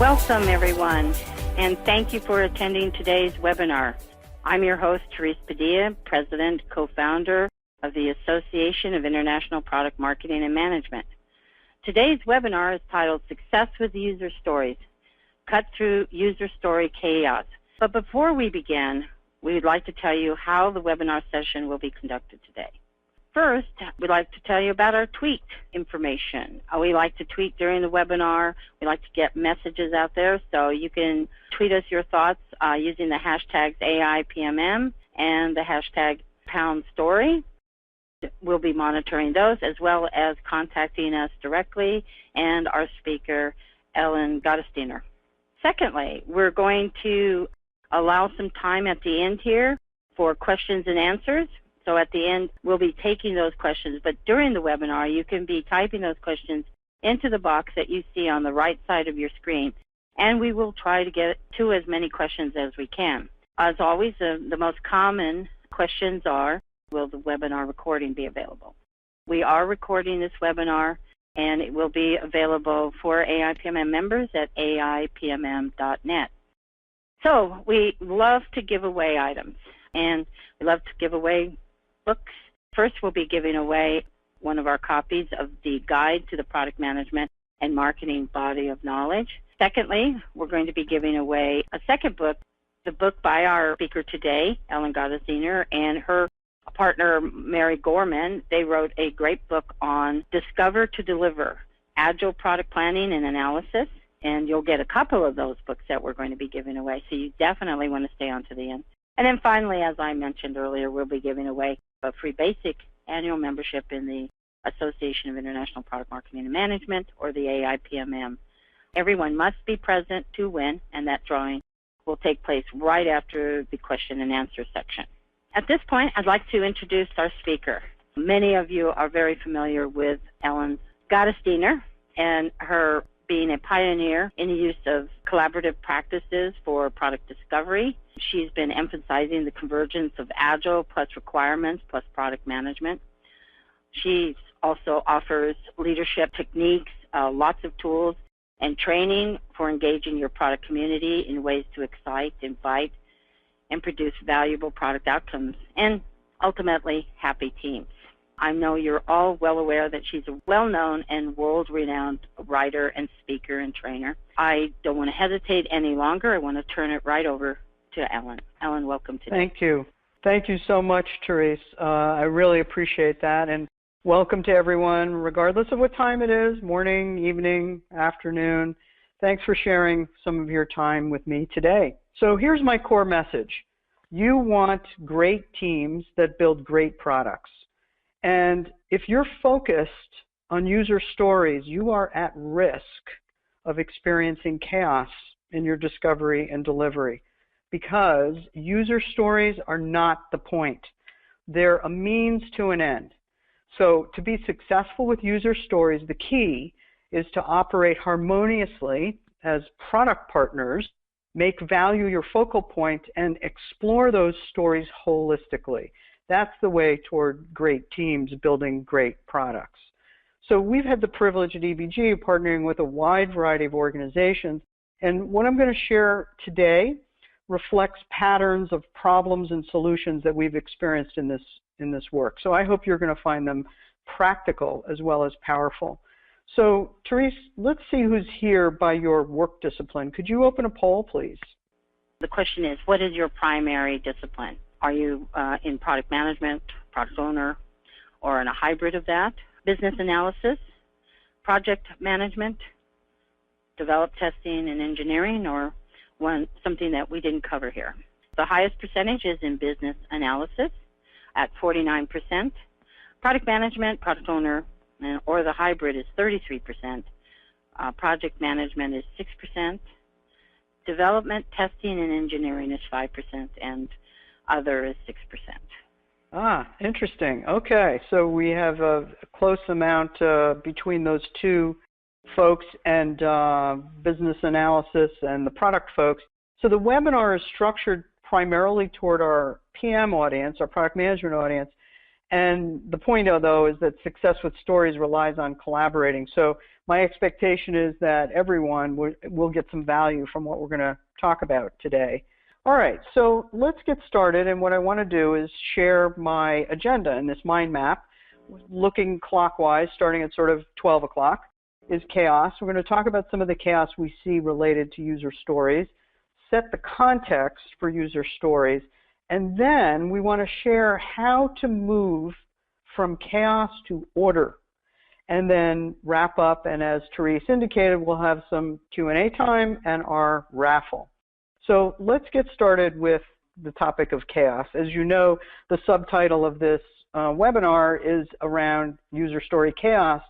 Welcome, everyone, and thank you for attending today's webinar. I'm your host, Therese Padilla, President, Co-founder of the Association of International Product Marketing and Management. Today's webinar is titled Success with User Stories, Cut Through User Story Chaos. But before we begin, we'd like to tell you how the webinar session will be conducted today. First, we'd like to tell you about our tweet information. We like to tweet during the webinar. We like to get messages out there, so you can tweet us your thoughts using the hashtags AIPMM and the hashtag #story. We'll be monitoring those as well as contacting us directly and our speaker, Ellen Gottesdiener. Secondly, we're going to allow some time at the end here for questions and answers. So at the end, we'll be taking those questions. But during the webinar, you can be typing those questions into the box that you see on the right side of your screen. And we will try to get to as many questions as we can. As always, the most common questions are, will the webinar recording be available? We are recording this webinar, and it will be available for AIPMM members at aipmm.net. So we love to give away items, and we love to give away books. First, we'll be giving away one of our copies of the Guide to the Product Management and Marketing Body of Knowledge. Secondly, we're going to be giving away a second book, the book by our speaker today, Ellen Gottesdiener, and her partner, Mary Gorman. They wrote a great book on Discover to Deliver, Agile Product Planning and Analysis, and you'll get a couple of those books that we're going to be giving away, so you definitely want to stay on to the end. And then finally, as I mentioned earlier, we'll be giving away a free basic annual membership in the Association of International Product Marketing and Management, or the AIPMM. Everyone must be present to win, and that drawing will take place right after the question and answer section. At this point, I'd like to introduce our speaker. Many of you are very familiar with Ellen Gottesdiener and her being a pioneer in the use of collaborative practices for product discovery. She's been emphasizing the convergence of agile plus requirements plus product management. She also offers leadership techniques, lots of tools, and training for engaging your product community in ways to excite, invite, and produce valuable product outcomes, and ultimately happy teams. I know you're all well aware that she's a well-known and world-renowned writer and speaker and trainer. I don't want to hesitate any longer. I want to turn it right over to Ellen. Ellen, welcome today. Thank you. Thank you so much, Therese. I really appreciate that. And welcome to everyone, regardless of what time it is, morning, evening, afternoon. Thanks for sharing some of your time with me today. So here's my core message. You want great teams that build great products. And if you're focused on user stories, you are at risk of experiencing chaos in your discovery and delivery, because user stories are not the point. They're a means to an end. So to be successful with user stories, the key is to operate harmoniously as product partners, make value your focal point, and explore those stories holistically. That's the way toward great teams building great products. So we've had the privilege at EBG of partnering with a wide variety of organizations, and what I'm going to share today reflects patterns of problems and solutions that we've experienced in this work. So I hope you're going to find them practical as well as powerful. So Therese, let's see who's here by your work discipline. Could you open a poll, please? The question is, what is your primary discipline? Are you in product management, product owner, or in a hybrid of that? Business analysis, project management, develop testing and engineering, or something that we didn't cover here? The highest percentage is in business analysis at 49%. Product management, product owner, or the hybrid is 33%. Project management is 6%. Development, testing, and engineering is 5%, and other is 6%. Ah, interesting. Okay, so we have a close amount between those two folks and business analysis and the product folks. So the webinar is structured primarily toward our PM audience, our product management audience, And the point, though, is that success with stories relies on collaborating. So my expectation is that everyone will get some value from what we're going to talk about today. All right, so let's get started. And what I want to do is share my agenda in this mind map. Looking clockwise, starting at sort of 12 o'clock, is chaos. We're going to talk about some of the chaos we see related to user stories, set the context for user stories, and then we want to share how to move from chaos to order, and then wrap up. And as Therese indicated, we'll have some Q&A time and our raffle. So let's get started with the topic of chaos. As you know, the subtitle of this webinar is around user story chaos.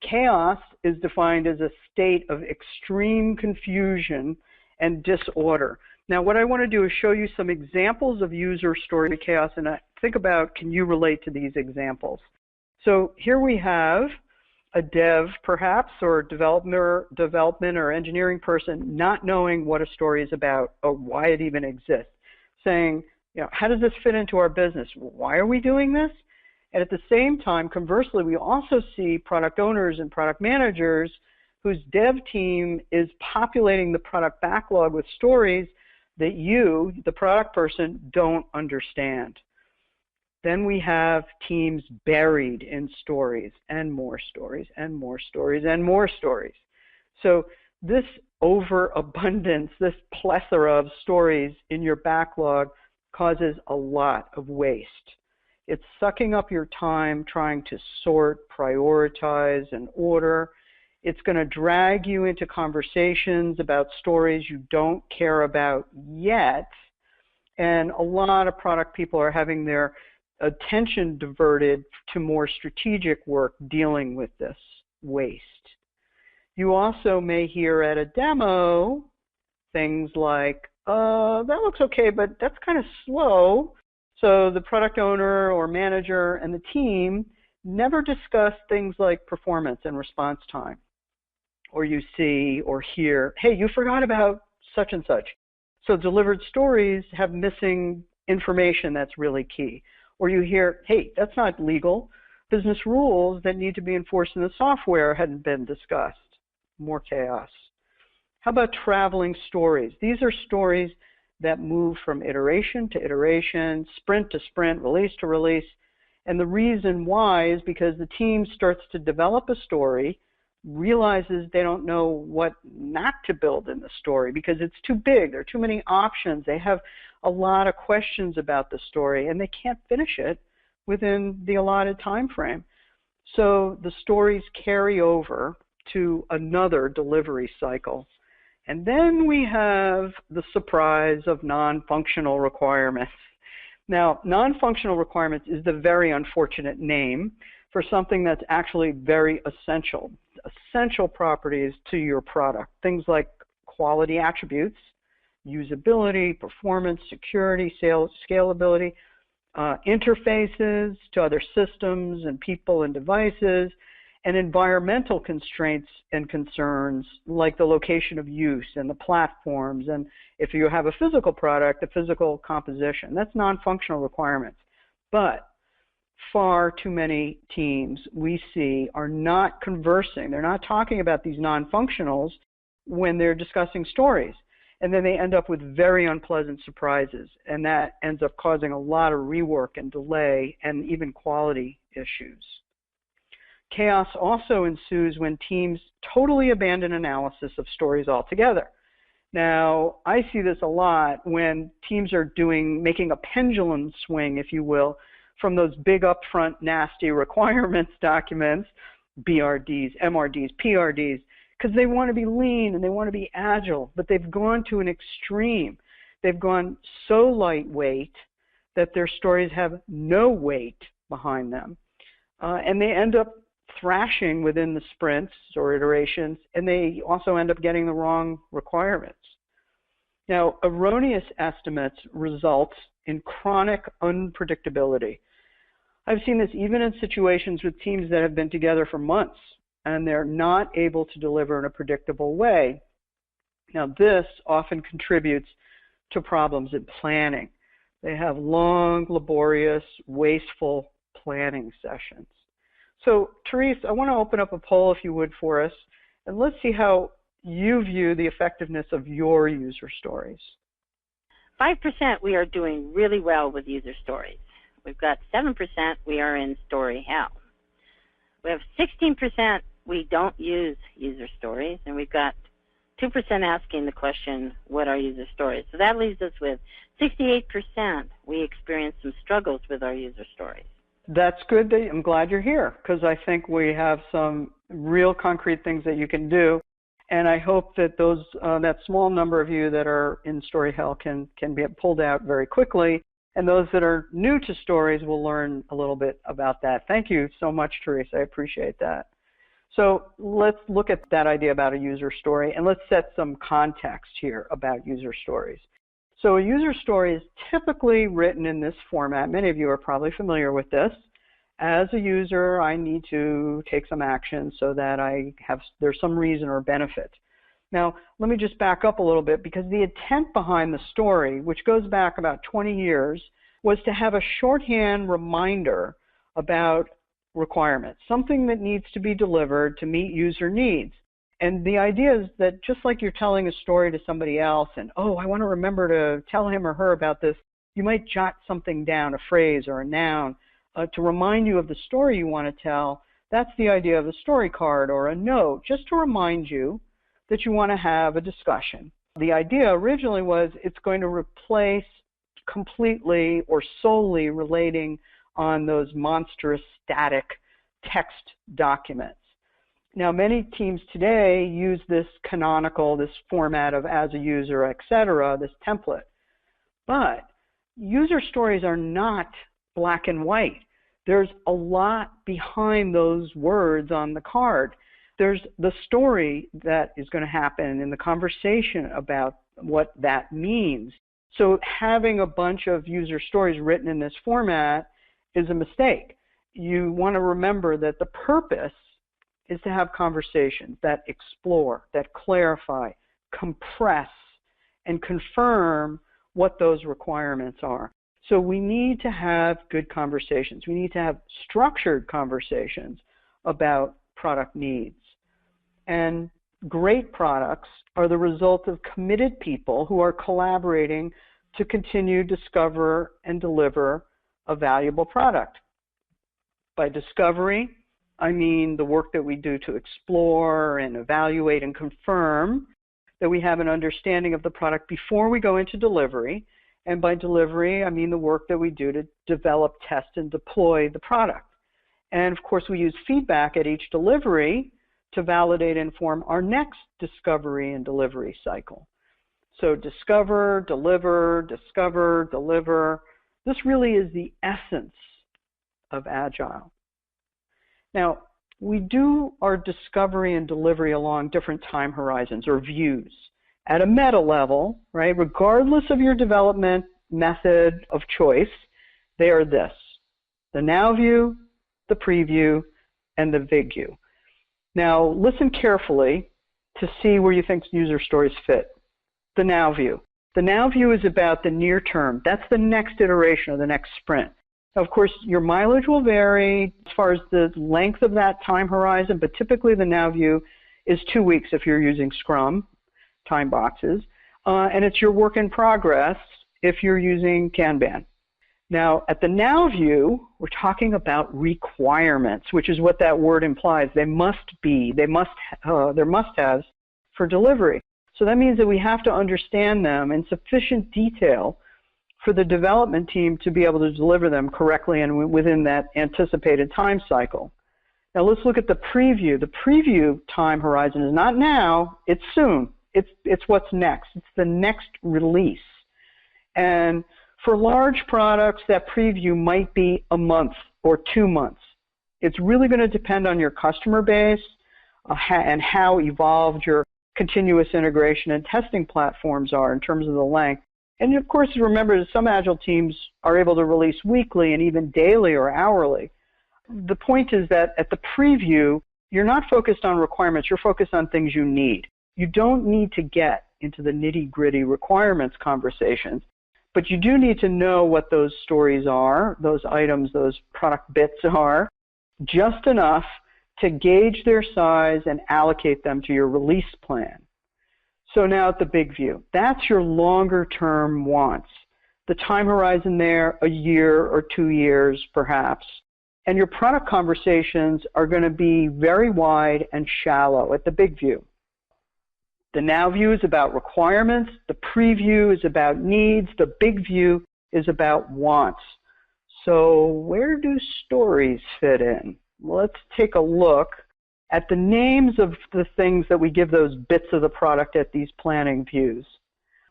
Chaos is defined as a state of extreme confusion and disorder. Now, what I want to do is show you some examples of user story chaos, and think about, can you relate to these examples? So here we have a dev, perhaps, or development or engineering person not knowing what a story is about or why it even exists, saying, how does this fit into our business? Why are we doing this? And at the same time, conversely, we also see product owners and product managers whose dev team is populating the product backlog with stories that you, the product person, don't understand. Then we have teams buried in stories and more stories and more stories and more stories. So this overabundance, this plethora of stories in your backlog causes a lot of waste. It's sucking up your time trying to sort, prioritize, and order. It's going to drag you into conversations about stories you don't care about yet. And a lot of product people are having their attention diverted to more strategic work dealing with this waste. You also may hear at a demo things like, that looks okay, but that's kind of slow. So the product owner or manager and the team never discuss things like performance and response time. Or you see or hear, hey, you forgot about such and such. So delivered stories have missing information that's really key. Or you hear, hey, that's not legal. Business rules that need to be enforced in the software hadn't been discussed. More chaos. How about traveling stories? These are stories that move from iteration to iteration, sprint to sprint, release to release. And the reason why is because the team starts to develop a story, realizes they don't know what not to build in the story because it's too big, there are too many options, they have a lot of questions about the story, and they can't finish it within the allotted time frame. So the stories carry over to another delivery cycle. And then we have the surprise of non-functional requirements. Now, non-functional requirements is the very unfortunate name for something that's actually very essential properties to your product. Things like quality attributes, usability, performance, security, scalability, interfaces to other systems and people and devices, and environmental constraints and concerns like the location of use and the platforms, and if you have a physical product, the physical composition. That's non-functional requirements. But far too many teams we see are not conversing. They're not talking about these non-functionals when they're discussing stories. And then they end up with very unpleasant surprises. And that ends up causing a lot of rework and delay and even quality issues. Chaos also ensues when teams totally abandon analysis of stories altogether. Now, I see this a lot when teams are making a pendulum swing, if you will, from those big upfront nasty requirements documents, BRDs, MRDs, PRDs, because they want to be lean and they want to be agile, but they've gone to an extreme. They've gone so lightweight that their stories have no weight behind them. And they end up thrashing within the sprints or iterations, and they also end up getting the wrong requirements. Now, erroneous estimates result in chronic unpredictability. I've seen this even in situations with teams that have been together for months, and they're not able to deliver in a predictable way. Now, this often contributes to problems in planning. They have long, laborious, wasteful planning sessions. So, Therese, I want to open up a poll, if you would, for us, and let's see how you view the effectiveness of your user stories. 5% we are doing really well with user stories. We've got 7% we are in story hell. We have 16% we don't use user stories, and we've got 2% asking the question, what are user stories? So that leaves us with 68% we experience some struggles with our user stories. That's good. I'm glad you're here, because I think we have some real concrete things that you can do. And I hope that those that small number of you that are in story hell can be pulled out very quickly. And those that are new to stories will learn a little bit about that. Thank you so much, Therese. I appreciate that. So let's look at that idea about a user story, and let's set some context here about user stories. So a user story is typically written in this format. Many of you are probably familiar with this. As a user, I need to take some action so that there's some reason or benefit. Now, let me just back up a little bit, because the intent behind the story, which goes back about 20 years, was to have a shorthand reminder about requirements, something that needs to be delivered to meet user needs. And the idea is that just like you're telling a story to somebody else and, oh, I want to remember to tell him or her about this, you might jot something down, a phrase or a noun, to remind you of the story you want to tell. That's the idea of a story card or a note, just to remind you that you want to have a discussion. The idea originally was it's going to replace completely or solely relating on those monstrous static text documents. Now, many teams today use this canonical, this format of as a user, etc., this template. But user stories are not black and white. There's a lot behind those words on the card. There's the story that is going to happen in the conversation about what that means. So having a bunch of user stories written in this format is a mistake. You want to remember that the purpose is to have conversations that explore, that clarify, compress, and confirm what those requirements are. So we need to have good conversations. We need to have structured conversations about product needs. And great products are the result of committed people who are collaborating to continue, discover, and deliver a valuable product. By discovery, I mean the work that we do to explore and evaluate and confirm that we have an understanding of the product before we go into delivery. And by delivery, I mean the work that we do to develop, test, and deploy the product. And of course, we use feedback at each delivery to validate and inform our next discovery and delivery cycle. So discover, deliver, deliver. This really is the essence of Agile. Now, we do our discovery and delivery along different time horizons or views. At a meta level, right, regardless of your development method of choice, they are this: the now view, the preview, and the vig view. Now, listen carefully to see where you think user stories fit. The now view. The now view is about the near term. That's the next iteration or the next sprint. Now, of course, your mileage will vary as far as the length of that time horizon, but typically the now view is 2 weeks if you're using Scrum time boxes, and it's your work in progress if you're using Kanban. Now, at the now view, we're talking about requirements, which is what that word implies. They must be, they're must-haves for delivery. So that means that we have to understand them in sufficient detail for the development team to be able to deliver them correctly and within that anticipated time cycle. Now let's look at the preview. The preview time horizon is not now, it's soon. It's what's next. It's the next release. And for large products, that preview might be a month or 2 months. It's really going to depend on your customer base and how evolved your continuous integration and testing platforms are in terms of the length. And of course, remember that some Agile teams are able to release weekly and even daily or hourly. The point is that at the preview, you're not focused on requirements, you're focused on things you need. You don't need to get into the nitty-gritty requirements conversations, But you do need to know what those stories are, those items, those product bits are, just enough to gauge their size and allocate them to your release plan. So now at the big view, that's your longer term wants. The time horizon there, a year or 2 years perhaps. And your product conversations are going to be very wide and shallow at the big view. The now view is about requirements, the preview is about needs, the big view is about wants. So where do stories fit in? Let's take a look at the names of the things that we give those bits of the product at these planning views.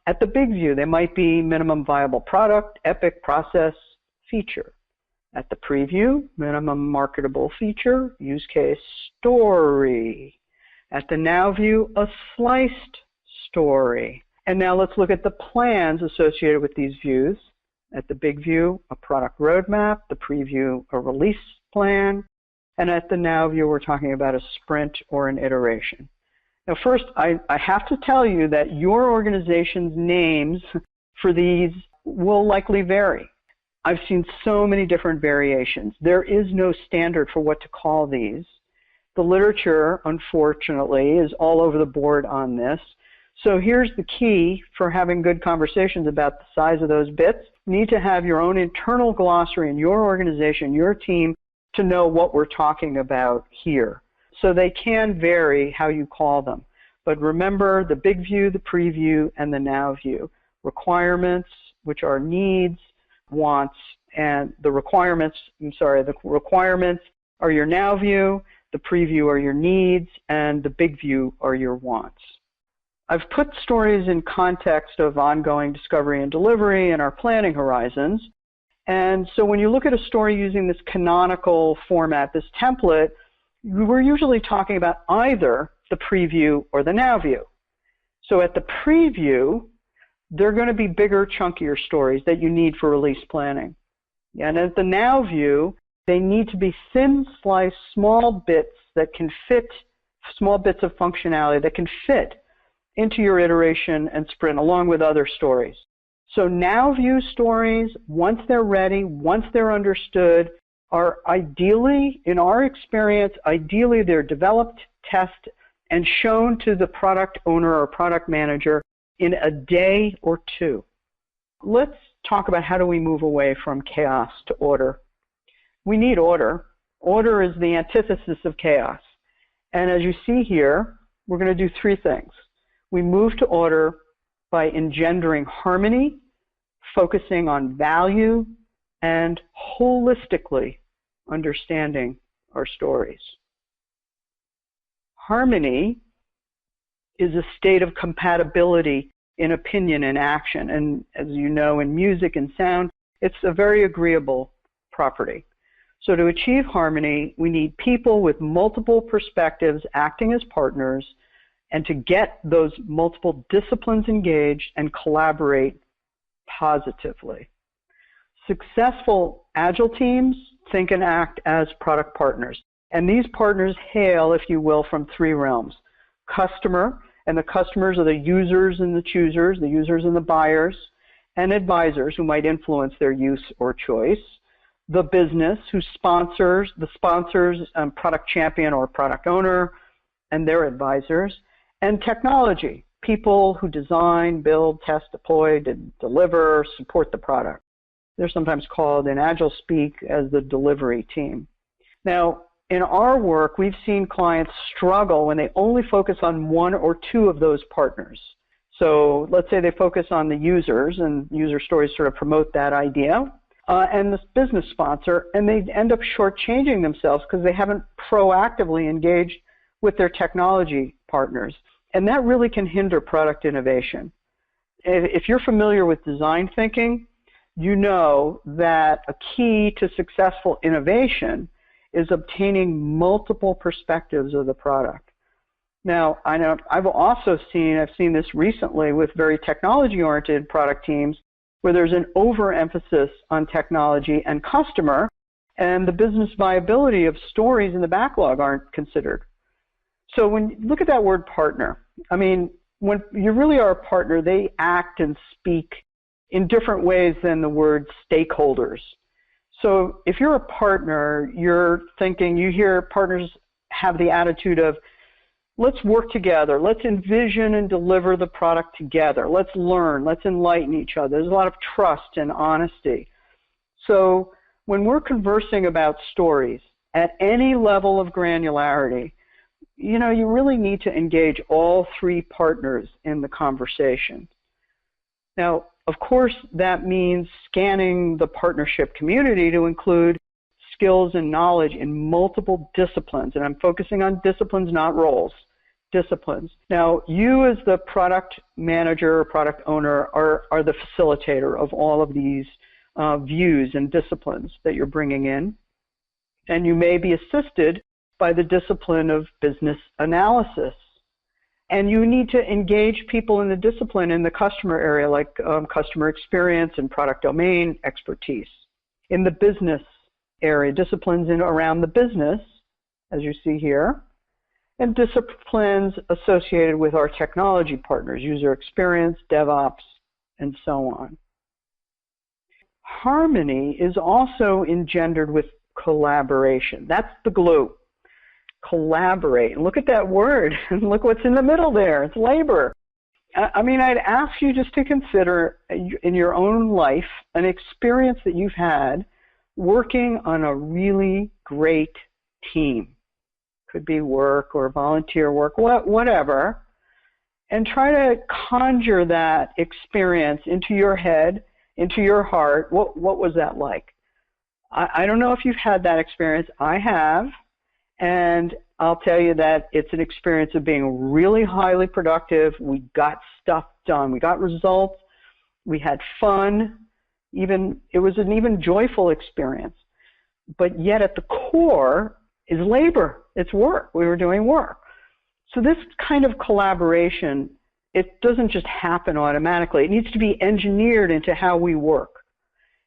At the big view, they might be minimum viable product, epic, process, feature. At the preview, minimum marketable feature, use case, story. At the now view, a sliced story. And now let's look at the plans associated with these views. At the big view, a product roadmap. The preview, a release plan. And at the now view, we're talking about a sprint or an iteration. Now first, I have to tell you that your organization's names for these will likely vary. I've seen so many different variations. There is no standard for what to call these. The literature, unfortunately, is all over the board on this. So here's the key for having good conversations about the size of those bits. You need to have your own internal glossary in your organization, your team, to know what we're talking about here. So they can vary how you call them. But remember the big view, the preview, and the now view. Requirements, which are needs, wants, and the requirements are your now view, the preview are your needs, and the big view are your wants. I've put stories in context of ongoing discovery and delivery and our planning horizons. And so when you look at a story using this canonical format, this template, we're usually talking about either the preview or the now view. So at the preview, they're going to be bigger, chunkier stories that you need for release planning. And at the now view, they need to be thin sliced, small bits that can fit, small bits of functionality that can fit into your iteration and sprint along with other stories. So now view stories, once they're ready, once they're understood, are ideally, in our experience, ideally they're developed, tested, and shown to the product owner or product manager in a day or two. Let's talk about how do we move away from chaos to order. We need order. Order is the antithesis of chaos. And as you see here, we're going to do three things. We move to order by engendering harmony, focusing on value, and holistically understanding our stories. Harmony is a state of compatibility in opinion and action. And as you know, in music and sound, it's a very agreeable property. So to achieve harmony, we need people with multiple perspectives acting as partners, and to get those multiple disciplines engaged and collaborate positively. Successful agile teams think and act as product partners. And these partners hail, if you will, from three realms. Customer, and the customers are the users and the choosers, the users and the buyers, and advisors who might influence their use or choice. The business, who sponsors, the sponsors, product champion or product owner, and their advisors. And technology, people who design, build, test, deploy, deliver, support the product. They're sometimes called in agile speak as the delivery team. Now, in our work, we've seen clients struggle when they only focus on one or two of those partners. So let's say they focus on the users, and user stories sort of promote that idea, and the business sponsor, and they end up shortchanging themselves because they haven't proactively engaged with their technology partners. And that really can hinder product innovation. If you're familiar with design thinking, you know that a key to successful innovation is obtaining multiple perspectives of the product. Now, I know I've seen this recently with very technology-oriented product teams where there's an overemphasis on technology and customer, and the business viability of stories in the backlog aren't considered. So when you look at that word partner, I mean, when you really are a partner, they act and speak in different ways than the word stakeholders. So if you're a partner, you're thinking, you hear partners have the attitude of, let's work together, let's envision and deliver the product together, let's learn, let's enlighten each other. There's a lot of trust and honesty. So when we're conversing about stories at any level of granularity, you really need to engage all three partners in the conversation. Now, of course, that means scanning the partnership community to include skills and knowledge in multiple disciplines. And I'm focusing on disciplines, not roles, disciplines. Now, you as the product manager or product owner are the facilitator of all of these views and disciplines that you're bringing in. And you may be assisted by the discipline of business analysis. And you need to engage people in the discipline in the customer area, like customer experience and product domain expertise. In the business area, disciplines around the business, as you see here, and disciplines associated with our technology partners, user experience, DevOps, and so on. Harmony is also engendered with collaboration. That's the glue. Collaborate. And look at that word, and look what's in the middle there. It's labor. I'd ask you just to consider in your own life an experience that you've had working on a really great team. Could be work or volunteer work, whatever. And try to conjure that experience into your head, into your heart. What was that like? I don't know if you've had that experience. I have. And I'll tell you that it's an experience of being really highly productive. We got stuff done. We got results. We had fun. It was an even joyful experience. But yet at the core is labor. It's work. We were doing work. So this kind of collaboration, it doesn't just happen automatically. It needs to be engineered into how we work.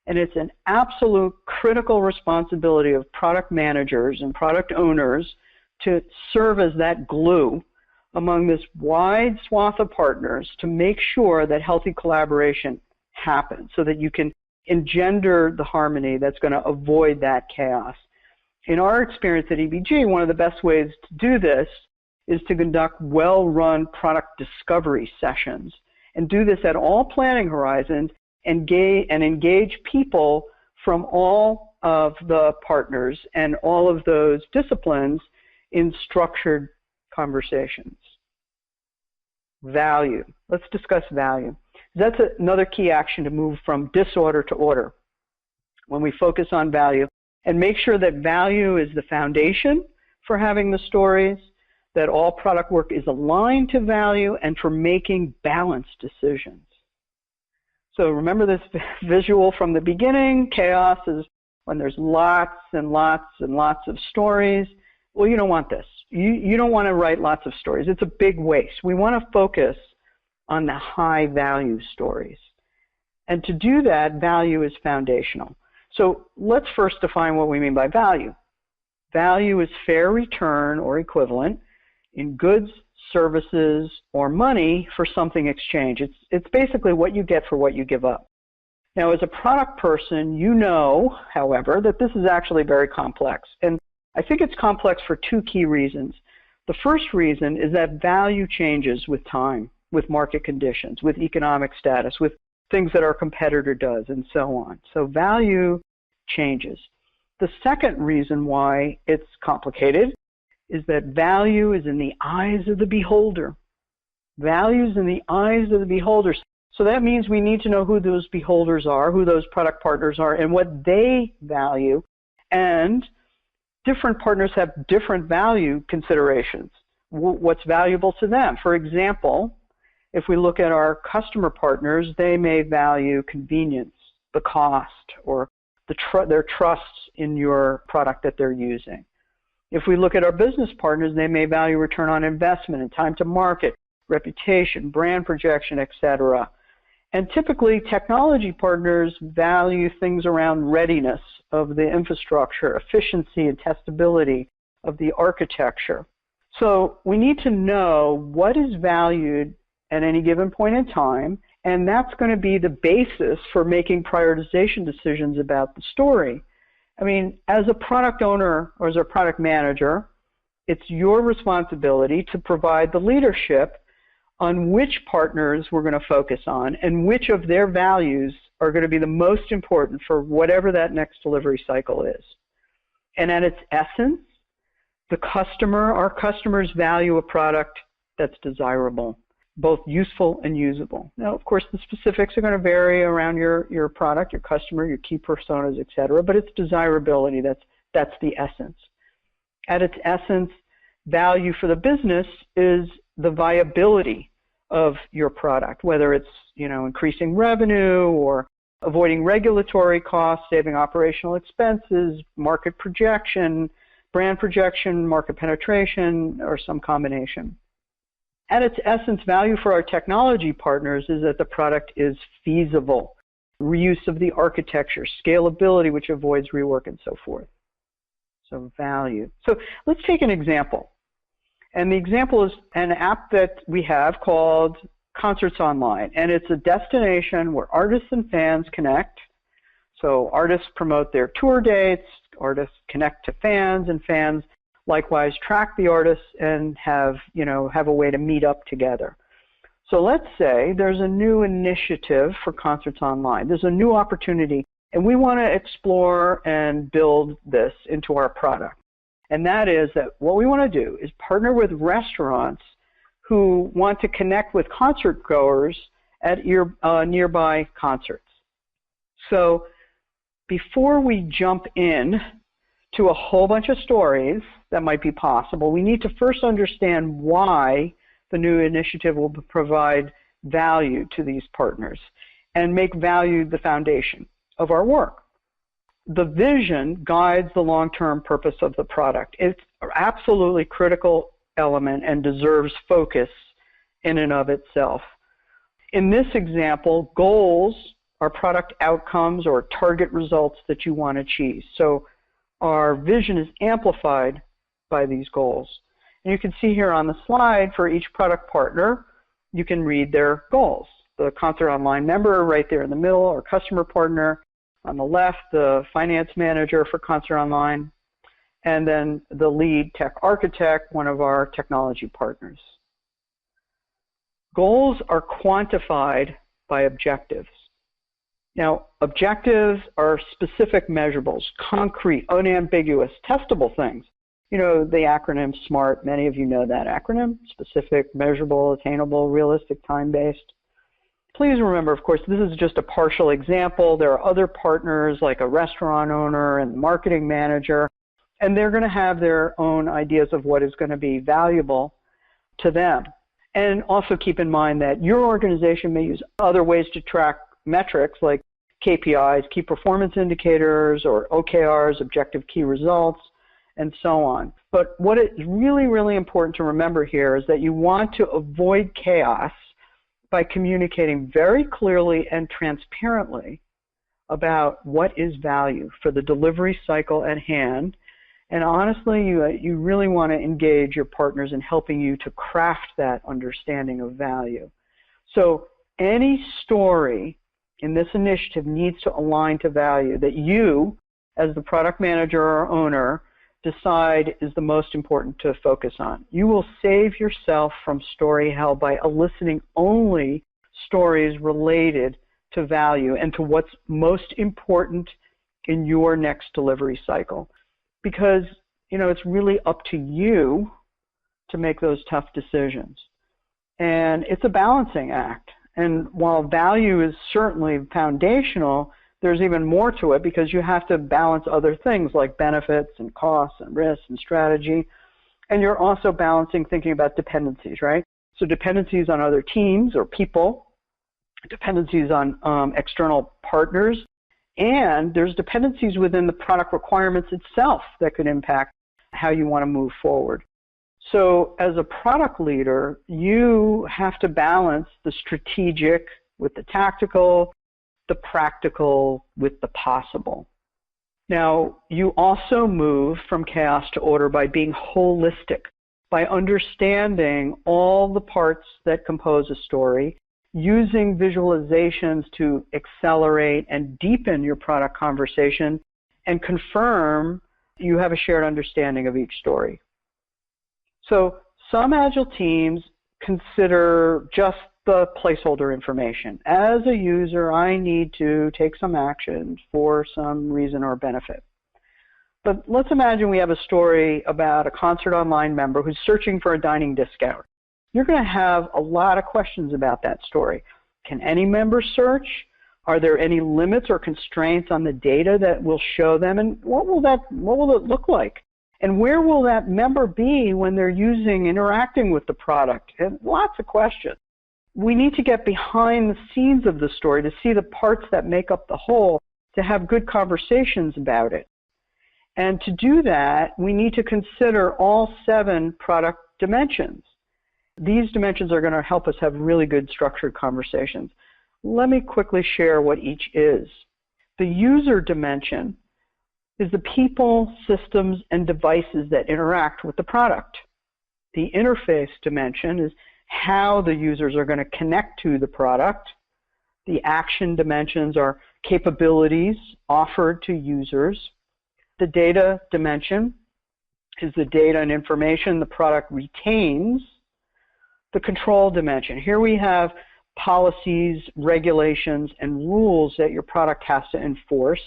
And it's an absolute critical responsibility of product managers and product owners to serve as that glue among this wide swath of partners to make sure that healthy collaboration happens so that you can engender the harmony that's going to avoid that chaos. In our experience at EBG, one of the best ways to do this is to conduct well-run product discovery sessions and do this at all planning horizons and engage people from all of the partners and all of those disciplines in structured conversations. Value. Let's discuss value. That's another key action to move from disorder to order when we focus on value and make sure that value is the foundation for having the stories, that all product work is aligned to value, and for making balanced decisions. So remember this visual from the beginning. Chaos is when there's lots and lots and lots of stories. Well, you don't want this. You don't want to write lots of stories. It's a big waste. We want to focus on the high value stories. And to do that, value is foundational. So let's first define what we mean by value. Value is fair return or equivalent in goods, services, or money for something exchanged. It's basically what you get for what you give up. Now, as a product person, you know, however, that this is actually very complex. And I think it's complex for two key reasons. The first reason is that value changes with time, with market conditions, with economic status, with things that our competitor does, and so on. So value changes. The second reason why it's complicated is that value is in the eyes of the beholder. Value is in the eyes of the beholder. So that means we need to know who those beholders are, who those product partners are, and what they value. And different partners have different value considerations. What's valuable to them? For example, if we look at our customer partners, they may value convenience, the cost, or their trust in your product that they're using. If we look at our business partners, they may value return on investment and time to market, reputation, brand projection, etc. And typically, technology partners value things around readiness of the infrastructure, efficiency and testability of the architecture. So we need to know what is valued at any given point in time And that's going to be the basis for making prioritization decisions about the story. I mean, as a product owner or as a product manager, it's your responsibility to provide the leadership on which partners we're going to focus on and which of their values are going to be the most important for whatever that next delivery cycle is. And at its essence, our customers value a product that's desirable, both useful and usable. Now, of course, the specifics are going to vary around your product, your customer, your key personas, et cetera, but it's desirability. That's the essence. At its essence, value for the business is the viability of your product, whether it's, increasing revenue or avoiding regulatory costs, saving operational expenses, market projection, brand projection, market penetration, or some combination. At its essence, value for our technology partners is that the product is feasible, reuse of the architecture, scalability, which avoids rework, and so forth. So value. So let's take an example. And the example is an app that we have called Concerts Online. And it's a destination where artists and fans connect. So artists promote their tour dates, artists connect to fans, and fans likewise track the artists and have a way to meet up together. So let's say there's a new initiative for Concerts Online. There's a new opportunity, and we want to explore and build this into our product. And that is that what we want to do is partner with restaurants who want to connect with concert goers at nearby concerts. So before we jump in to a whole bunch of stories that might be possible, we need to first understand why the new initiative will provide value to these partners and make value the foundation of our work. The vision guides the long-term purpose of the product. It's an absolutely critical element and deserves focus in and of itself. In this example, goals are product outcomes or target results that you want to achieve. So our vision is amplified by these goals. And you can see here on the slide for each product partner, you can read their goals. The Concert Online member right there in the middle, or customer partner. On the left, the finance manager for Concert Online, and then the lead tech architect, one of our technology partners. Goals are quantified by objectives. Now, objectives are specific measurables, concrete, unambiguous, testable things. The acronym SMART, many of you know that acronym: specific, measurable, attainable, realistic, time-based. Please remember, of course, this is just a partial example. There are other partners like a restaurant owner and marketing manager, and they're going to have their own ideas of what is going to be valuable to them. And also keep in mind that your organization may use other ways to track metrics like KPIs, key performance indicators, or OKRs, objective key results, and so on. But what is really, really important to remember here is that you want to avoid chaos by communicating very clearly and transparently about what is value for the delivery cycle at hand. And honestly, you really want to engage your partners in helping you to craft that understanding of value. So any story in this initiative needs to align to value that you, as the product manager or owner, decide is the most important to focus on. You will save yourself from story hell by eliciting only stories related to value and to what's most important in your next delivery cycle. Because, it's really up to you to make those tough decisions. And it's a balancing act. And while value is certainly foundational, there's even more to it because you have to balance other things like benefits and costs and risks and strategy. And you're also balancing thinking about dependencies, right? So dependencies on other teams or people, dependencies on external partners, and there's dependencies within the product requirements itself that could impact how you want to move forward. So as a product leader, you have to balance the strategic with the tactical, the practical with the possible. Now, you also move from chaos to order by being holistic, by understanding all the parts that compose a story. using visualizations to accelerate and deepen your product conversation and confirm you have a shared understanding of each story. So some Agile teams consider just the placeholder information. As a user, I need to take some action for some reason or benefit. But let's imagine we have a story about a Concert Online member who's searching for a dining discount. You're going to have a lot of questions about that story. Can any member search? Are there any limits or constraints on the data that will show them? And what will it look like? And where will that member be when they're interacting with the product? And lots of questions. We need to get behind the scenes of the story to see the parts that make up the whole, to have good conversations about it. And to do that, we need to consider all 7 product dimensions. These dimensions are going to help us have really good structured conversations. Let me quickly share what each is. The user dimension is the people, systems, and devices that interact with the product. The interface dimension is how the users are going to connect to the product. The action dimensions are capabilities offered to users. The data dimension is the data and information the product retains. The control dimension. Here we have policies, regulations, and rules that your product has to enforce.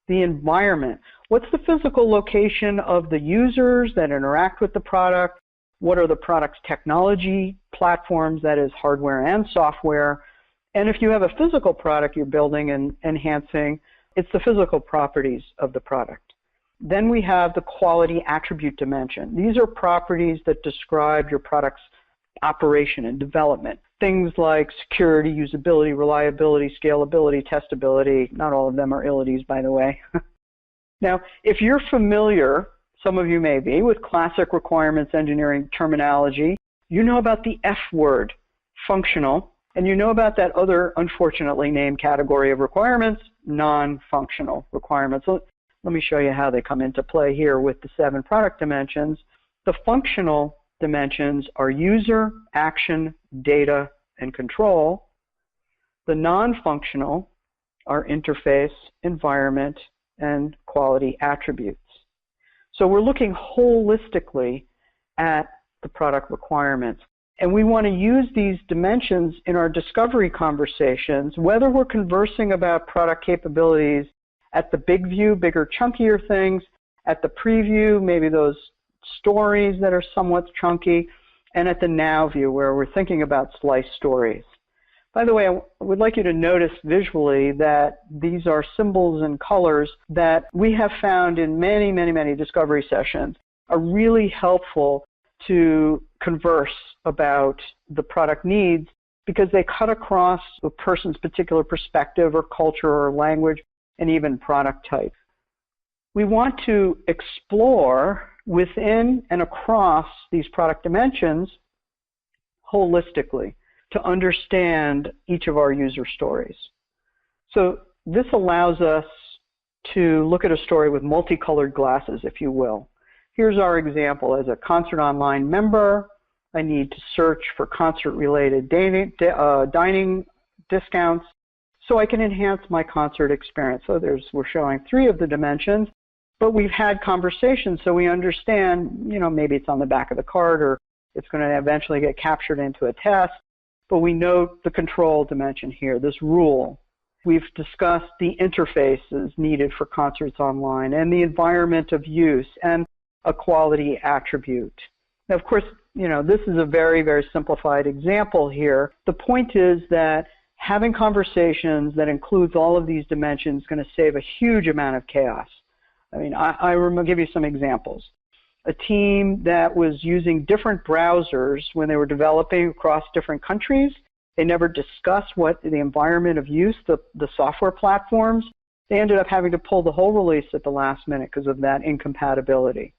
The environment. What's the physical location of the users that interact with the product? What are the product's technology platforms, that is hardware and software? And if you have a physical product you're building and enhancing, it's the physical properties of the product. Then we have the quality attribute dimension. These are properties that describe your product's operation and development. Things like security, usability, reliability, scalability, testability. Not all of them are ilities, by the way. Now, if you're familiar, some of you may be, with classic requirements engineering terminology, you know about the F word, functional, and you know about that other unfortunately named category of requirements, non-functional requirements. So let me show you how they come into play here with the 7 product dimensions. The functional dimensions are user, action, data, and control. The non-functional are interface, environment, and quality attributes. So we're looking holistically at the product requirements. And we want to use these dimensions in our discovery conversations, whether we're conversing about product capabilities at the big view, bigger, chunkier things, at the preview, maybe those stories that are somewhat chunky, and at the now view, where we're thinking about slice stories. By the way, I would like you to notice visually that these are symbols and colors that we have found in many, many, many discovery sessions are really helpful to converse about the product needs, because they cut across a person's particular perspective or culture or language and even product type. We want to explore within and across these product dimensions holistically to understand each of our user stories. So this allows us to look at a story with multicolored glasses, if you will. Here's our example. As a Concert Online member, I need to search for concert-related dining discounts so I can enhance my concert experience. So we're showing 3 of the dimensions, but we've had conversations so we understand, maybe it's on the back of the card or it's going to eventually get captured into a test, but we note the control dimension here, this rule. We've discussed the interfaces needed for concerts online and the environment of use and a quality attribute. Now, of course, this is a very, very simplified example here. The point is that having conversations that includes all of these dimensions is going to save a huge amount of chaos. I mean, I'll give you some examples. A team that was using different browsers when they were developing across different countries, they never discussed what the environment of use, the software platforms. They ended up having to pull the whole release at the last minute because of that incompatibility.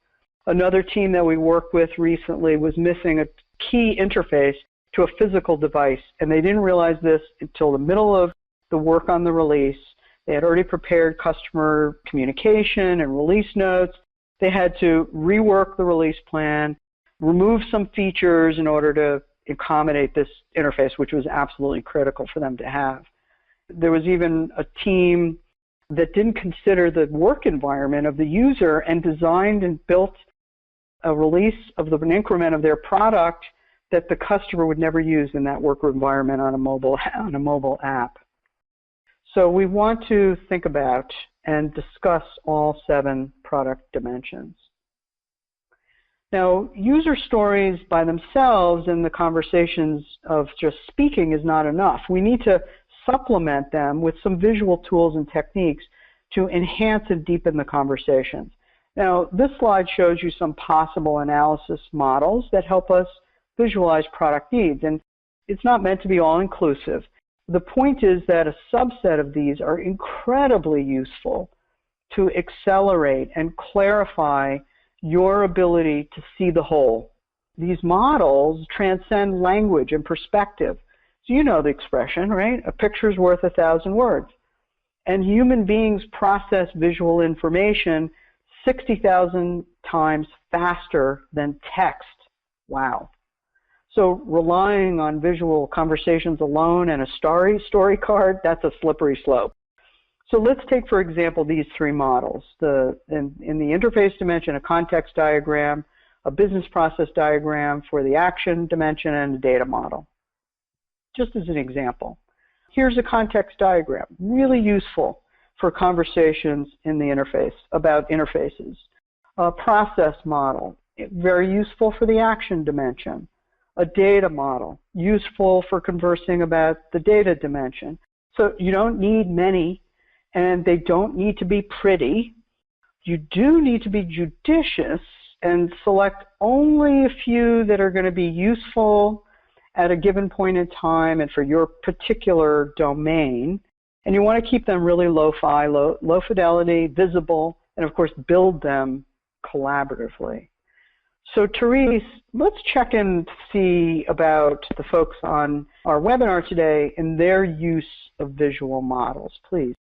Another team that we worked with recently was missing a key interface to a physical device, and they didn't realize this until the middle of the work on the release. They had already prepared customer communication and release notes. They had to rework the release plan, remove some features in order to accommodate this interface, which was absolutely critical for them to have. There was even a team that didn't consider the work environment of the user and designed and built a release of an increment of their product that the customer would never use in that work environment on a mobile app. So we want to think about and discuss all 7 product dimensions. Now, user stories by themselves in the conversations of just speaking is not enough. We need to supplement them with some visual tools and techniques to enhance and deepen the conversations. Now, this slide shows you some possible analysis models that help us visualize product needs, and it's not meant to be all-inclusive. The point is that a subset of these are incredibly useful to accelerate and clarify your ability to see the whole. These models transcend language and perspective. So you know the expression, right? A picture's worth 1,000 words. And human beings process visual information 60,000 times faster than text. Wow. So relying on visual conversations alone and a story card, that's a slippery slope. So let's take, for example, these 3 models. In the interface dimension, a context diagram, a business process diagram for the action dimension, and a data model. Just as an example. Here's a context diagram, really useful for conversations in the interface, about interfaces. A process model, very useful for the action dimension. A data model, useful for conversing about the data dimension. So you don't need many, and they don't need to be pretty. You do need to be judicious and select only a few that are going to be useful at a given point in time and for your particular domain. And you want to keep them really low-fi, low fidelity, visible, and of course build them collaboratively. So Therese, let's check in to see about the folks on our webinar today and their use of visual models, please.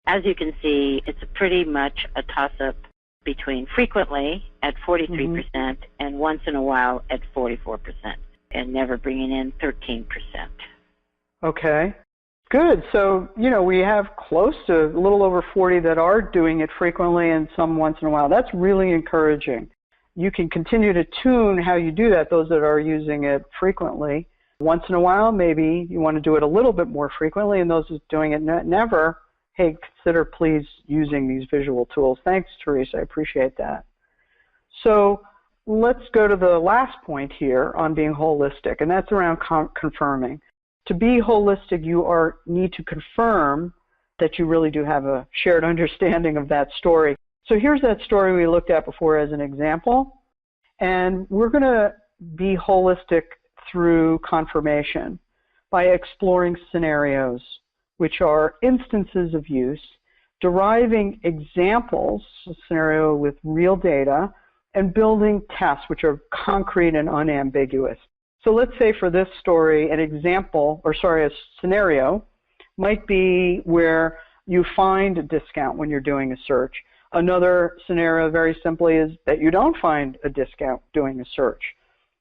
As you can see, it's pretty much a toss-up between frequently at 43% and once in a while at 44%, and never bringing in 13%. Okay. Good. So, you know, we have close to a little over 40 that are doing it frequently and some once in a while. That's really encouraging. You can continue to tune how you do that, those that are using it frequently. Once in a while, maybe you want to do it a little bit more frequently, and those doing it never, hey, consider please using these visual tools. Thanks, Teresa. I appreciate that. So let's go to the last point here on being holistic, and that's around confirming. To be holistic, you need to confirm that you really do have a shared understanding of that story. So here's that story we looked at before as an example, and we're going to be holistic through confirmation by exploring scenarios, which are instances of use, deriving examples, a scenario with real data, and building tests, which are concrete and unambiguous. So let's say for this story, a scenario might be where you find a discount when you're doing a search. Another scenario, very simply, is that you don't find a discount doing a search.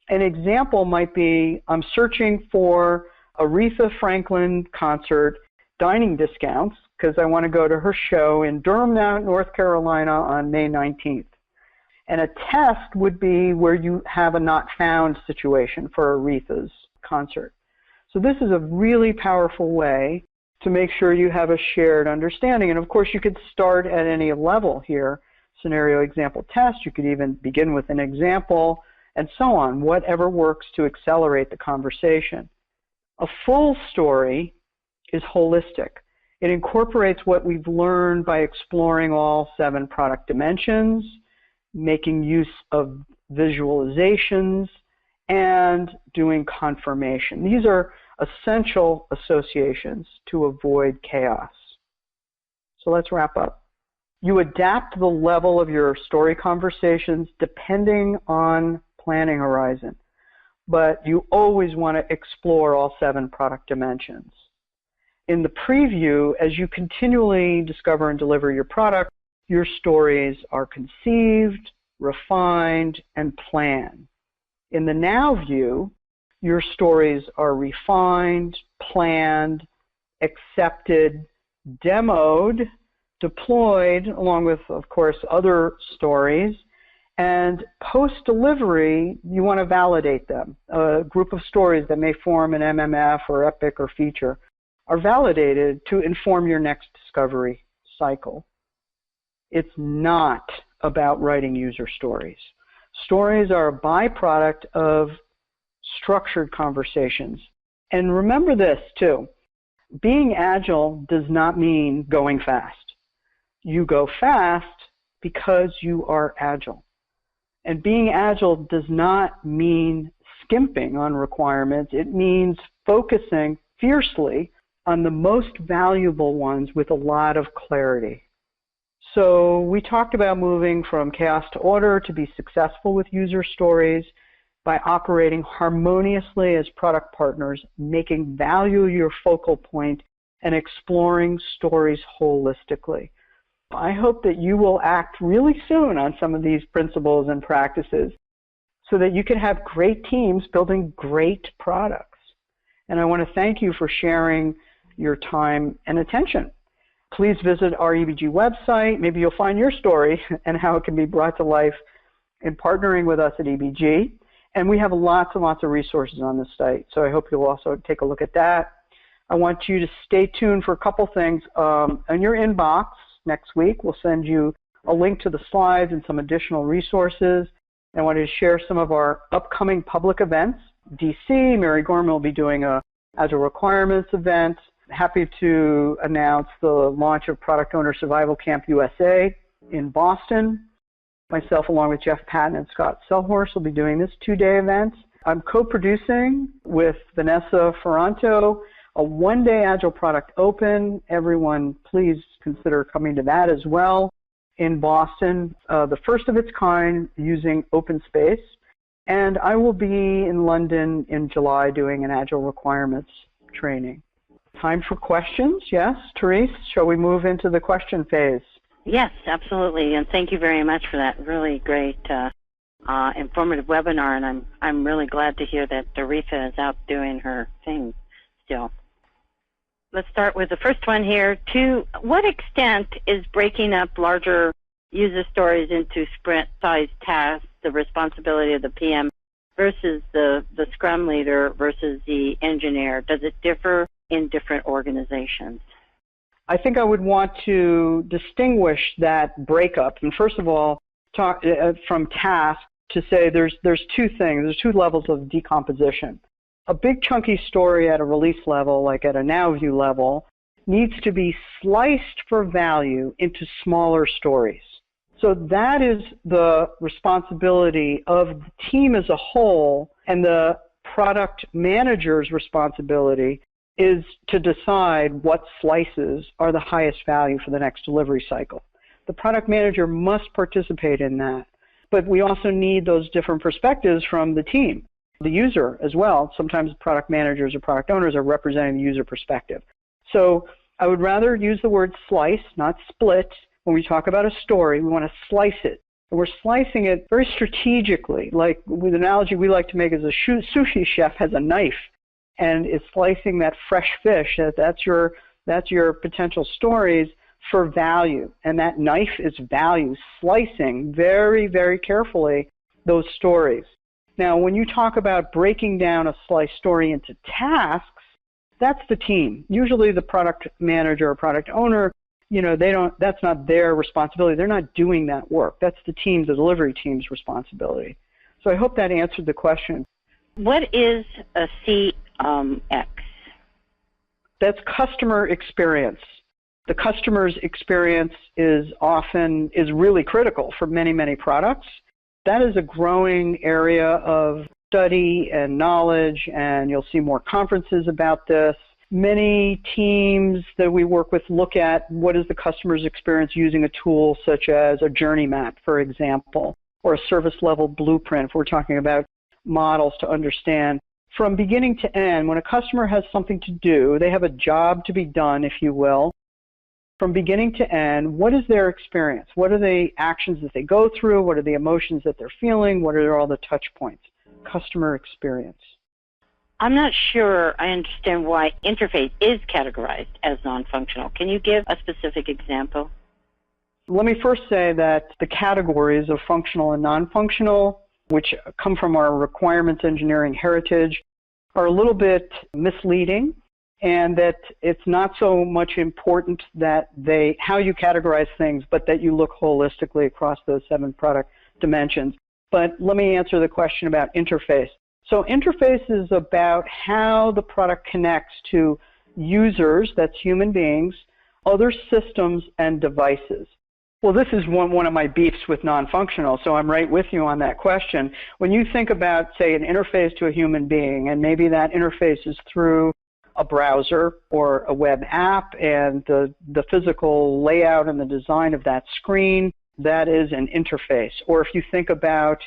An example might be, I'm searching for Aretha Franklin concert dining discounts because I want to go to her show in Durham, North Carolina on May 19th. And a test would be where you have a not found situation for Aretha's concert. So this is a really powerful way to make sure you have a shared understanding. And of course, you could start at any level here, scenario, example, test. You could even begin with an example and so on, whatever works to accelerate the conversation. A full story is holistic. It incorporates what we've learned by exploring all 7 product dimensions, making use of visualizations, and doing confirmation. These are essential associations to avoid chaos. So let's wrap up. You adapt the level of your story conversations depending on planning horizon, but you always want to explore all 7 product dimensions. In the preview, as you continually discover and deliver your product, your stories are conceived, refined, and planned. In the now view, your stories are refined, planned, accepted, demoed, deployed, along with, of course, other stories. And post-delivery, you want to validate them. A group of stories that may form an MMF or epic or feature are validated to inform your next discovery cycle. It's not about writing user stories. Stories are a byproduct of structured conversations. And remember this, too. Being agile does not mean going fast. You go fast because you are agile. And being agile does not mean skimping on requirements. It means focusing fiercely on the most valuable ones with a lot of clarity. So we talked about moving from chaos to order to be successful with user stories by operating harmoniously as product partners, making value your focal point, and exploring stories holistically. I hope that you will act really soon on some of these principles and practices so that you can have great teams building great products. And I want to thank you for sharing your time and attention. Please visit our EBG website. Maybe you'll find your story and how it can be brought to life in partnering with us at EBG. And we have lots and lots of resources on this site, so I hope you'll also take a look at that. I want you to stay tuned for a couple things. In your inbox next week, we'll send you a link to the slides and some additional resources. I wanted to share some of our upcoming public events. DC, Mary Gorman will be doing a Agile Requirements event. Happy to announce the launch of Product Owner Survival Camp USA in Boston. Myself, along with Jeff Patton and Scott Selhorst, will be doing this 2-day event. I'm co-producing with Vanessa Ferranto a 1-day Agile Product Open. Everyone, please consider coming to that as well in Boston, the first of its kind using open space. And I will be in London in July doing an Agile Requirements training. Time for questions, yes? Therese, shall we move into the question phase? Yes, absolutely, and thank you very much for that really great, informative webinar, and I'm really glad to hear that Doretha is out doing her thing still. Let's start with the first one here. To what extent is breaking up larger user stories into sprint-sized tasks the responsibility of the PM versus the Scrum leader versus the engineer? Does it differ in different organizations? I think I would want to distinguish that breakup. And first of all, talk from task to say there's two things. There's two levels of decomposition. A big chunky story at a release level, like at a now view level, needs to be sliced for value into smaller stories. So that is the responsibility of the team as a whole, and the product manager's responsibility is to decide what slices are the highest value for the next delivery cycle. The product manager must participate in that, but we also need those different perspectives from the team, the user as well. Sometimes product managers or product owners are representing the user perspective. So I would rather use the word slice, not split. When we talk about a story, we want to slice it. And we're slicing it very strategically, like with the analogy we like to make is a sushi chef has a knife and is slicing that fresh fish. That's your potential stories for value, and that knife is value, slicing very, very carefully those stories. Now, when you talk about breaking down a slice story into tasks, that's the team. Usually the product manager or product owner, that's not their responsibility. They're not doing that work. That's the team, the delivery team's responsibility. So I hope that answered the question. What is a CX? That's customer experience. The customer's experience is really critical for many, many products. That is a growing area of study and knowledge, and you'll see more conferences about this. Many teams that we work with look at what is the customer's experience using a tool such as a journey map, for example, or a service level blueprint if we're talking about models to understand from beginning to end. When a customer has something to do, they have a job to be done, if you will. From beginning to end, what is their experience? What are the actions that they go through? What are the emotions that they're feeling? What are all the touch points? Customer experience. I'm not sure I understand why interface is categorized as non-functional. Can you give a specific example? Let me first say that the categories of functional and non-functional, which come from our requirements engineering heritage, are a little bit misleading, and that it's not so much important that how you categorize things, but that you look holistically across those 7 product dimensions. But let me answer the question about interface. So interface is about how the product connects to users, that's human beings, other systems, and devices. Well, this is one of my beefs with non-functional, so I'm right with you on that question. When you think about, say, an interface to a human being, and maybe that interface is through a browser or a web app, and the physical layout and the design of that screen, that is an interface. Or if you think about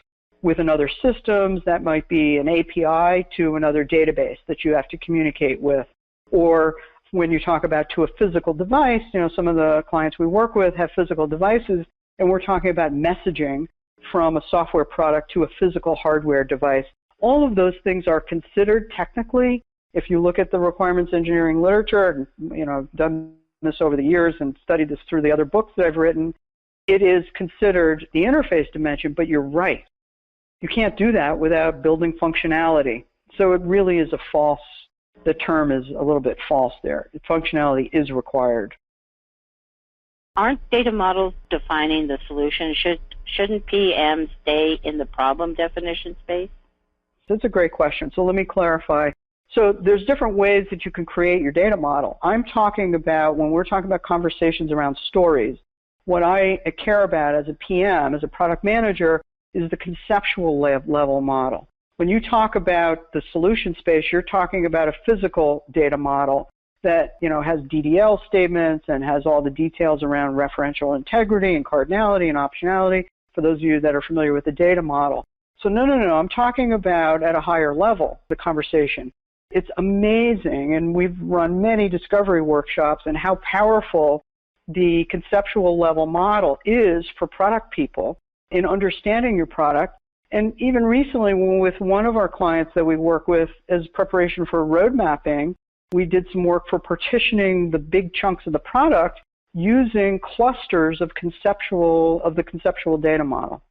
with another systems, that might be an API to another database that you have to communicate with. Or when you talk about to a physical device, some of the clients we work with have physical devices, and we're talking about messaging from a software product to a physical hardware device. All of those things are considered technically. If you look at the requirements engineering literature, and I've done this over the years and studied this through the other books that I've written, it is considered the interface dimension, but you're right. You can't do that without building functionality. So it really is the term is a little bit false there. Functionality is required. Aren't data models defining the solution? Shouldn't PM stay in the problem definition space? That's a great question. So let me clarify. So there's different ways that you can create your data model. I'm talking about, when we're talking about conversations around stories, what I care about as a PM, as a product manager, is the conceptual level model. When you talk about the solution space, you're talking about a physical data model that has DDL statements and has all the details around referential integrity and cardinality and optionality, for those of you that are familiar with the data model. So no, I'm talking about at a higher level, the conversation. It's amazing, and we've run many discovery workshops, and how powerful the conceptual level model is for product people in understanding your product. And even recently, with one of our clients that we work with as preparation for road mapping, we did some work for partitioning the big chunks of the product using clusters of the conceptual data model.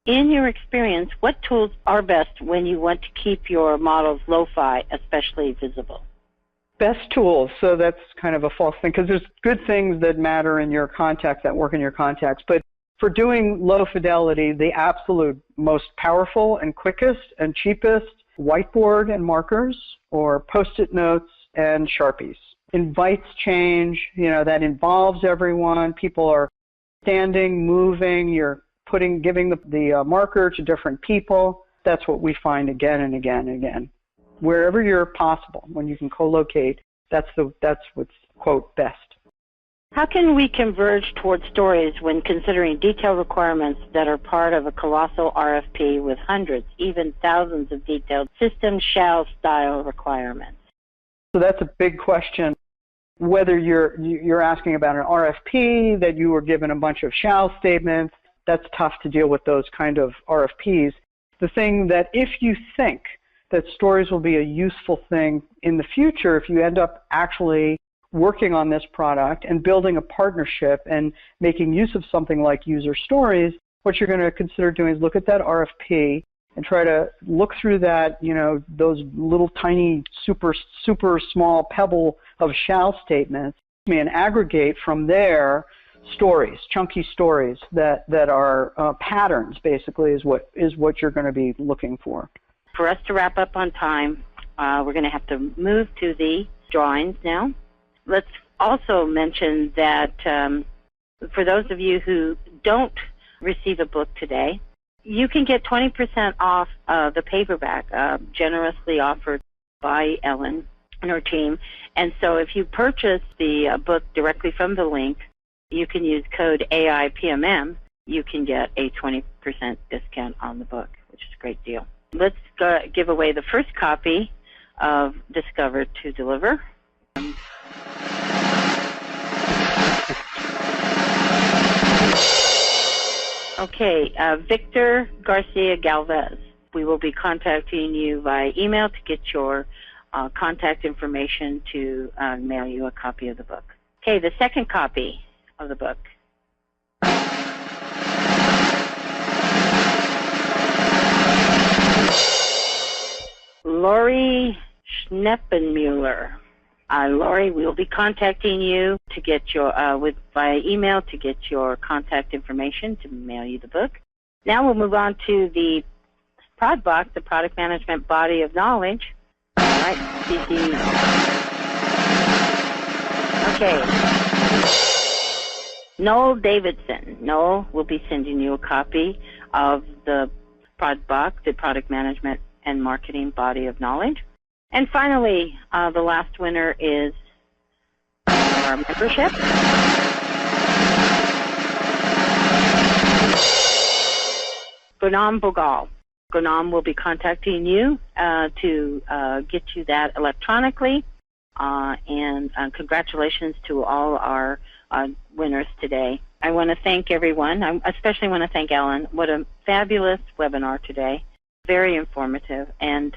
In your experience, what tools are best when you want to keep your models lo-fi, especially visible? Best tools, so that's kind of a false thing, because there's good things that matter in your context, that work in your context, but for doing low fidelity, the absolute most powerful and quickest and cheapest, whiteboard and markers, or Post-it notes and Sharpies. Invites change, that involves everyone. People are standing, moving, you're giving the marker to different people. That's what we find again and again and again. Wherever you're possible, when you can co-locate, that's what's, quote, best. How can we converge towards stories when considering detailed requirements that are part of a colossal RFP with hundreds, even thousands of detailed system shall style requirements? So that's a big question. Whether you're asking about an RFP that you were given a bunch of shall statements, that's tough to deal with those kind of RFPs. The thing that if you think that stories will be a useful thing in the future, if you end up actually working on this product and building a partnership and making use of something like user stories, what you're going to consider doing is look at that RFP and try to look through that, those little tiny, super small pebble of shall statements, and aggregate from there stories, chunky stories that are patterns, basically, is what you're going to be looking for. For us to wrap up on time, we're going to have to move to the drawings now. Let's also mention that for those of you who don't receive a book today, you can get 20% off the paperback, generously offered by Ellen and her team. And so if you purchase the book directly from the link, you can use code AIPMM. You can get a 20% discount on the book, which is a great deal. Let's give away the first copy of Discover to Deliver. Okay, Victor Garcia Galvez. We will be contacting you via email to get your contact information to mail you a copy of the book. Okay, the second copy of the book. Lori Schneppenmuller. Lori, we'll be contacting you to get your via email to get your contact information to mail you the book. Now we'll move on to the ProdBox, the Product Management Body of Knowledge. All right, okay. Noel Davidson. Noel will be sending you a copy of the ProdBox, the Product Management and Marketing Body of Knowledge. And finally, the last winner is our membership. Gunam Bogal. Gunam will be contacting you to get you that electronically. And congratulations to all our winners today. I want to thank everyone. I especially want to thank Ellen. What a fabulous webinar today. Very informative, and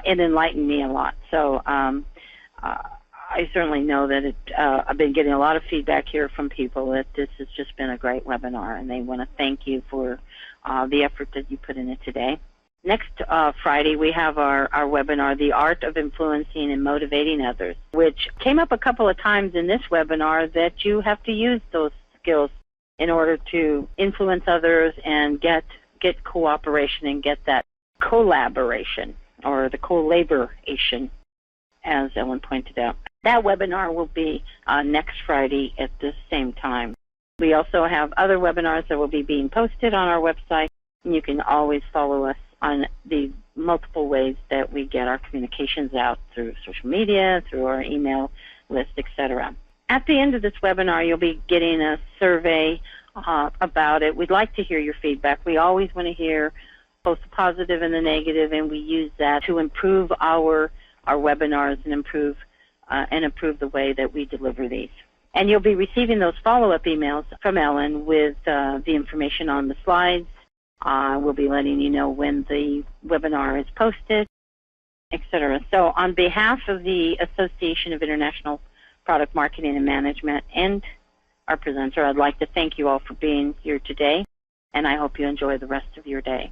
it enlightened me a lot. So I certainly know that I've been getting a lot of feedback here from people that this has just been a great webinar, and they want to thank you for the effort that you put in it today. Next Friday, we have our webinar, The Art of Influencing and Motivating Others, which came up a couple of times in this webinar that you have to use those skills in order to influence others and get cooperation and get that collaboration, or the collaboration, as Ellen pointed out. That webinar will be next Friday at the same time. We also have other webinars that will be being posted on our website, and you can always follow us on the multiple ways that we get our communications out through social media, through our email list, etc. At the end of this webinar, you'll be getting a survey about it. We'd like to hear your feedback. We always want to hear both the positive and the negative, and we use that to improve our webinars and improve the way that we deliver these. And you'll be receiving those follow-up emails from Ellen with the information on the slides. We'll be letting you know when the webinar is posted, etc. So on behalf of the Association of International Product Marketing and Management and our presenter, I'd like to thank you all for being here today, and I hope you enjoy the rest of your day.